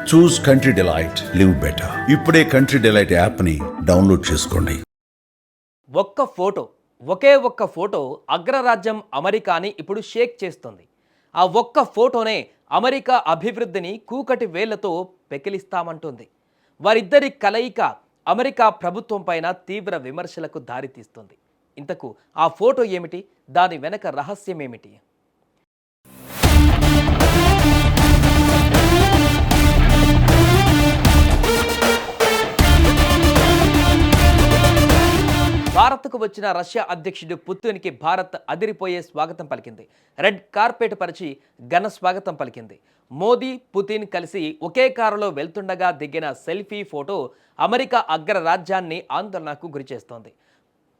చూస్ country delight, live better. ఇప్పుడే country delight యాప్ని download చేసుకోండి. ఒకే ఒక్క ఫోటో అగ్రరాజ్యం అమెరికాని ఇప్పుడు షేక్ చేస్తుంది. ఆ ఒక్క ఫోటోనే అమెరికా అభివృద్ధిని కూకటి వేళ్లతో పెకిలిస్తామంటుంది. వారిద్దరి కలయిక అమెరికా ప్రభుత్వం పైన తీవ్ర విమర్శలకు దారితీస్తుంది. ఇంతకు ఆ ఫోటో ఏమిటి? దాని వెనక రహస్యం ఏమిటి? భారత్కు వచ్చిన రష్యా అధ్యక్షుడు పుతిన్కి భారత్ అదిరిపోయే స్వాగతం పలికింది. రెడ్ కార్పెట్ పరిచి ఘన స్వాగతం పలికింది. మోదీ, పుతిన్ కలిసి ఒకే కారులో వెళ్తుండగా దిగిన సెల్ఫీ ఫోటో అమెరికా అగ్రరాజ్యాన్ని ఆందోళనకు గురిచేస్తోంది.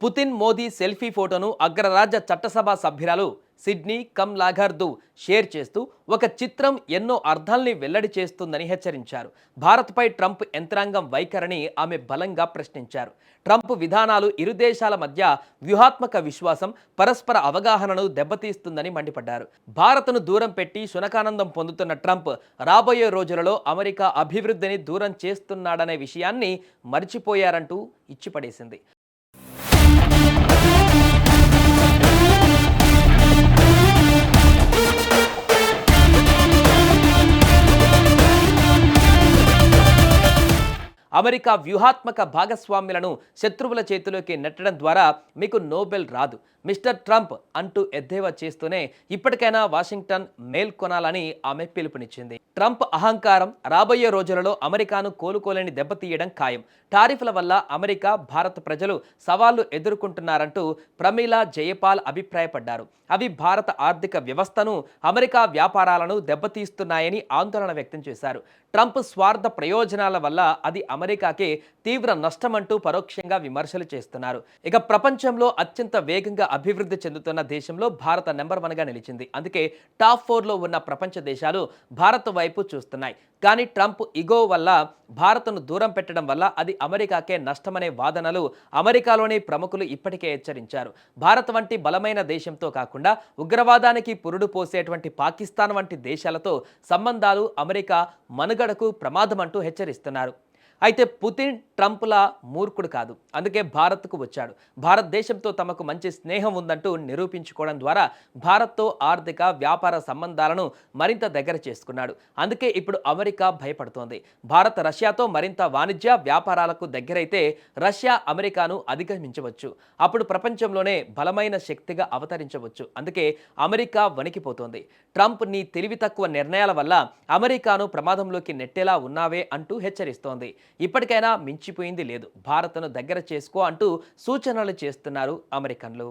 పుతిన్, మోదీ సెల్ఫీ ఫోటోను అగ్రరాజ్య చట్టసభ సభ్యురాలు సిడ్నీ కమ్లాఘర్దు షేర్ చేస్తూ ఒక చిత్రం ఎన్నో అర్థాల్ని వెల్లడి చేస్తుందని హెచ్చరించారు. భారత్పై ట్రంప్ యంత్రాంగం వైఖరిని ఆమె బలంగా ప్రశ్నించారు. ట్రంప్ విధానాలు ఇరు దేశాల మధ్య వ్యూహాత్మక విశ్వాసం, పరస్పర అవగాహనను దెబ్బతీస్తుందని మండిపడ్డారు. భారత్ను దూరం పెట్టి శునకానందం పొందుతున్న ట్రంప్ రాబోయే రోజులలో అమెరికా అభివృద్ధిని దూరం చేస్తున్నాడనే విషయాన్ని మర్చిపోయారంటూ ఇచ్చిపడేసింది. అమెరికా వ్యూహాత్మక భాగస్వామ్యులను శత్రువుల చేతిలోకి నెట్టడం ద్వారా మీకు నోబెల్ రాదు మిస్టర్ ట్రంప్ అంటూ ఎద్దేవా చేస్తూనే ఇప్పటికైనా వాషింగ్టన్ మేల్కొనాలని ఆమె పిలుపునిచ్చింది. ట్రంప్ అహంకారం రాబోయే రోజులలో అమెరికాను కోలుకోలేని దెబ్బతీయడం ఖాయం. టారిఫ్ల వల్ల అమెరికా, భారత ప్రజలు సవాళ్లు ఎదుర్కొంటున్నారంటూ ప్రమీలా జయపాల్ అభిప్రాయపడ్డారు. అవి భారత ఆర్థిక వ్యవస్థను, అమెరికా వ్యాపారాలను దెబ్బతీస్తున్నాయని ఆందోళన వ్యక్తం చేశారు. ట్రంప్ స్వార్థ ప్రయోజనాల వల్ల అది అమెరికాకే తీవ్ర నష్టమంటూ పరోక్షంగా విమర్శలు చేస్తున్నారు. ఇక ప్రపంచంలో అత్యంత వేగంగా అభివృద్ధి చెందుతున్న దేశంలో భారత నెంబర్ 1గా నిలిచింది. అందుకే టాప్ 4లో ఉన్న ప్రపంచ దేశాలు భారత్ వైపు చూస్తున్నాయి. కానీ ట్రంప్ ఇగో వల్ల భారత్ను దూరం పెట్టడం వల్ల అది అమెరికాకే నష్టమనే వాదనలు అమెరికాలోని ప్రముఖులు ఇప్పటికే హెచ్చరించారు. భారత్ వంటి బలమైన దేశంతో కాకుండా ఉగ్రవాదానికి పురుడు పోసేటువంటి పాకిస్తాన్ వంటి దేశాలతో సంబంధాలు అమెరికా మనుగడకు ప్రమాదమంటూ హెచ్చరిస్తున్నారు. అయితే పుతిన్ ట్రంప్లా మూర్ఖుడు కాదు. అందుకే భారత్కు వచ్చాడు. భారతదేశంతో తమకు మంచి స్నేహం ఉందంటూ నిరూపించుకోవడం ద్వారా భారత్తో ఆర్థిక, వ్యాపార సంబంధాలను మరింత దగ్గర చేసుకున్నాడు. అందుకే ఇప్పుడు అమెరికా భయపడుతోంది. భారత్ రష్యాతో మరింత వాణిజ్య, వ్యాపారాలకు దగ్గరైతే రష్యా అమెరికాను అధిగమించవచ్చు. అప్పుడు ప్రపంచంలోనే బలమైన శక్తిగా అవతరించవచ్చు. అందుకే అమెరికా వణికిపోతోంది. ట్రంప్ నీ తెలివి తక్కువ నిర్ణయాల వల్ల అమెరికాను ప్రమాదంలోకి నెట్టేలా ఉన్నావే అంటూ హెచ్చరిస్తోంది. ఇప్పటికైనా మించిపోయింది లేదు, భారత్ను దగ్గర చేసుకో అంటూ సూచనలు చేస్తున్నారు అమెరికన్లు.